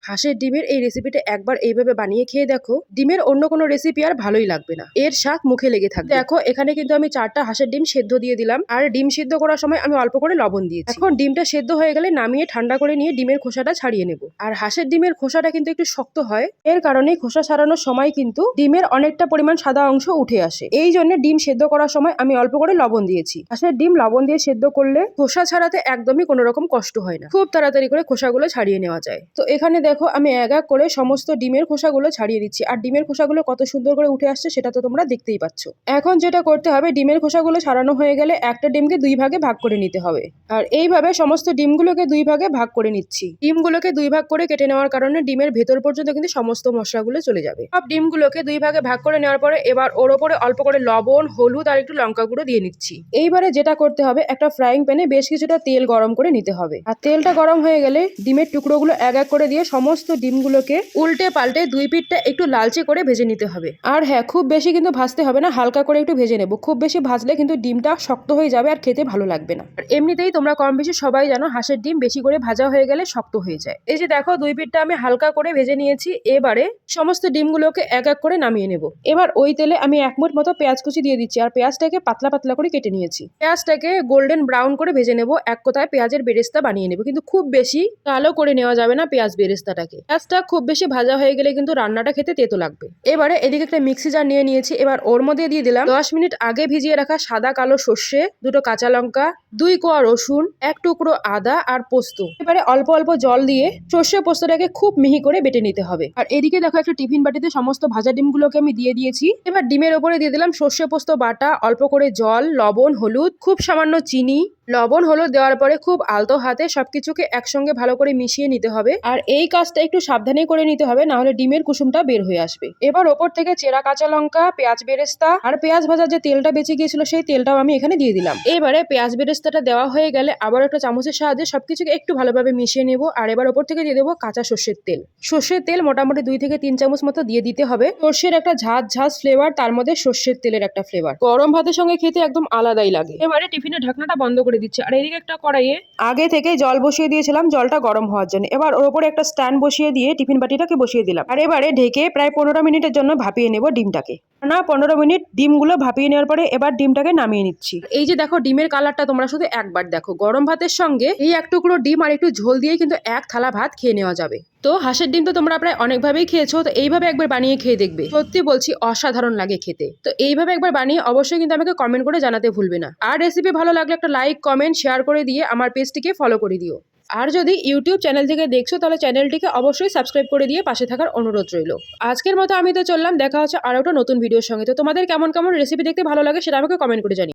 হাঁসের ডিমের এই রেসিপিটা একবার এইভাবে বানিয়ে খেয়ে দেখো, ডিমের অন্য কোনো রেসিপি আর ভালোই লাগবে না, এর স্বাদ মুখে লেগে থাকবে। দেখো এখানে কিন্তু আমি 4টা হাঁসের ডিম সেদ্ধ দিয়ে দিলাম, আর ডিম সিদ্ধ করার সময় আমি অল্প করে লবণ দিয়েছি। এখন ডিমটা সেদ্ধ হয়ে গেলে নামিয়ে ঠান্ডা করে নিয়ে ডিমের খোসাটা ছাড়িয়ে নেব। আর হাঁসের ডিমের খোসাটা কিন্তু একটু শক্ত হয়, এর কারণে খোসা ছাড়ানোর সময় কিন্তু ডিমের অনেকটা পরিমাণ সাদা অংশ উঠে আসে। এই জন্য ডিম সেদ্ধ করার সময় আমি অল্প করে লবণ দিয়েছি। হাঁসের ডিম লবণ দিয়ে সেদ্ধ করলে খোসা ছাড়াতে একদমই কোনো রকম কষ্ট হয় না, খুব তাড়াতাড়ি করে খোসাগুলো ছাড়িয়ে নেওয়া যায়। তো এখানে দেখো আমি এক এক করে সমস্ত ডিমের খোসাগুলো ছাড়িয়ে দিচ্ছি, আর ডিমের খোসাগুলো কত সুন্দর করে উঠে আসছে সেটা তো তোমরা দেখতেই পাচ্ছ। এখন যেটা করতে হবে, ডিমের খোসাগুলো ছাড়ানো হয়ে গেলে একটা ডিমকে 2 ভাগে ভাগ করে নিতে হবে। আর এইভাবে সমস্ত ডিমগুলোকে 2 ভাগে ভাগ করে নিচ্ছি। ডিমগুলোকে 2 ভাগ করে কেটে নেওয়ার কারণে ডিমের ভেতর পর্যন্ত কিন্তু সমস্ত মশলাগুলো চলে যাবে। সব ডিমগুলোকে 2 ভাগে ভাগ করে নেওয়ার পরে এবার ওর ওপরে অল্প করে লবণ, হলুদ আর একটু লঙ্কা গুঁড়ো দিয়ে নিচ্ছি। এইবারে যেটা করতে হবে, একটা ফ্রাইং প্যানে বেশ কিছুটা তেল গরম করে নিতে হবে। আর তেলটা গরম হয়ে গেলে ডিমের টুকরোগুলো এক এক করে দিয়ে সমস্ত ডিমগুলোকে উল্টে পাল্টে 2 পিঠটা একটু লালচে করে ভেজে নিতে হবে। আর হ্যাঁ, খুব বেশি কিন্তু ভাজতে হবে না, হালকা করে একটু ভেজে নেব। খুব বেশি ভাজলে কিন্তু ডিমটা শক্ত হয়ে যাবে আর খেতে ভালো লাগবে না। আর এমনিতেই তোমরা কম বেশি সবাই জানো, হাঁসের ডিম বেশি করে ভাজা হয়ে গেলে শক্ত হয়ে যায়। এই যে দেখো 2 পিঠটা আমি হালকা করে ভেজে নিয়েছি। এবারে সমস্ত ডিমগুলোকে এক এক করে নামিয়ে নেব। এবার ওই তেলে আমি 1 মুঠ মতো পেঁয়াজ কুচি দিয়ে দিচ্ছি, আর পেঁয়াজটাকে পাতলা পাতলা করে কেটে নিয়েছি। পেঁয়াজটাকে গোল্ডেন ব্রাউন করে ভেজে নেব, এক কথায় পেঁয়াজের বেরেস্তা বানিয়ে নেব। কিন্তু খুব বেশি কালো করে নেওয়া যাবে না পেঁয়াজ বেরেস্তাটাকে। পেঁয়াজটা খুব বেশি ভাজা হয়ে গেলে কিন্তু রান্নাটা খেতে তেতো লাগবে। এবারে এদিকে একটা মিক্সি জার নিয়ে নিয়েছি। এবার ওর মধ্যে দিয়ে দিলাম 10 মিনিট আগে ভিজিয়ে রাখা সাদা কালো সর্ষে, 2টো কাঁচা লঙ্কা, 2 কোয়া রসুন, 1 টুকরো আদা আর পোস্ত। এবারে অল্প অল্প জল দিয়ে সর্ষে পোস্তটাকে খুব মিহি করে বেটে নিতে হবে। আর এদিকে দেখো একটা টিফিন বাটিতে সমস্ত ভাজা ডিমগুলোকে আমি দিয়ে দিয়েছি। এবার ডিমের ওপরে দিয়ে দিলাম সর্ষে পোস্ত বাটা, অল্প করে জল, লবণ, হলুদ, খুব সামান্য চিনি। লবণ হলুদ দেওয়ার পরে খুব আলতো হাতে সবকিছুকে একসঙ্গে ভালো করে মিশিয়ে নিতে হবে। আর এই কাজটা একটু সাবধানে করে নিতে হবে, না হলে ডিমের কুসুমটা বের হয়ে আসবে। এবার ওপর থেকে চেরা কাঁচা লঙ্কা, পেঁয়াজ বেরেস্তা আর পেঁয়াজ ভাজার যে তেলটা বেঁচে গিয়েছিল সেই তেলটাও আমি এখানে দিয়ে দিলাম। এবারে পেঁয়াজ বেরেস্তাটা দেওয়া হয়ে গেলে আবার একটা চামচের সাহায্যে সবকিছুকে একটু ভালোভাবে মিশিয়ে নেব। আর এবার ওপর থেকে দিয়ে দেবো কাঁচা সর্ষের তেল। সর্ষের তেল মোটামুটি 2 থেকে 3 চামচ মতো দিয়ে দিতে হবে। সর্ষের একটা ঝাঁঝ ঝাঁঝ ফ্লেভার, তার মধ্যে সর্ষের তেলের একটা ফ্লেভার গরম ভাতের সঙ্গে খেতে একদম আলাদাই লাগে। এবারে টিফিনের ঢাকনাটা বন্ধ করে দিচ্ছি। আর এদিকে একটা কড়াইয়ে আগে থেকে জল বসিয়ে দিয়েছিলাম, জলটা গরম হওয়ার জন্য। এবার ওর উপরে একটা স্ট্যান্ড বসিয়ে দিয়ে টিফিন বাটিটাকে বসিয়ে দিলাম। আর এবারে ঢেকে প্রায় 15 মিনিটের জন্য ভাপিয়ে নেব ডিমটাকে। না 15 মিনিট ডিমগুলো ভাপিয়ে নেওয়ার পরে এবার ডিমটাকে নামিয়ে নিচ্ছি। এই যে দেখো ডিমের কালারটা তোমরা শুধু একবার দেখো, গরম ভাতের সঙ্গে এই 1 টুকরো ডিম আর একটু ঝোল দিয়ে কিন্তু 1 থালা ভাত খেয়ে নেওয়া যাবে। তো হাঁসের ডিম তো তোমরা প্রায় অনেকভাবেই খেয়েছো, তো এইভাবে একবার বানিয়ে খেয়ে দেখবে, সত্যি বলছি অসাধারণ লাগে খেতে। তো এইভাবে একবার বানিয়ে অবশ্যই কিন্তু আমাকে কমেন্ট করে জানাতে ভুলবে না। আর রেসিপি ভালো লাগলে একটা লাইক, কমেন্ট, শেয়ার করে দিয়ে আমার পেজটিকে ফলো করে দিও। আর যদি ইউটিউব চ্যানেল থেকে দেখছো তাহলে চ্যানেলটিকে অবশ্যই সাবস্ক্রাইব করে দিয়ে পাশে থাকার অনুরোধ রইল। আজকের মতো আমি তো চললাম, দেখা হচ্ছে আর একটা নতুন ভিডিওর সঙ্গে। তো তোমাদের কেমন কেমন রেসিপি দেখতে ভালো লাগে সেটা আমাকে কমেন্ট করে জানিও।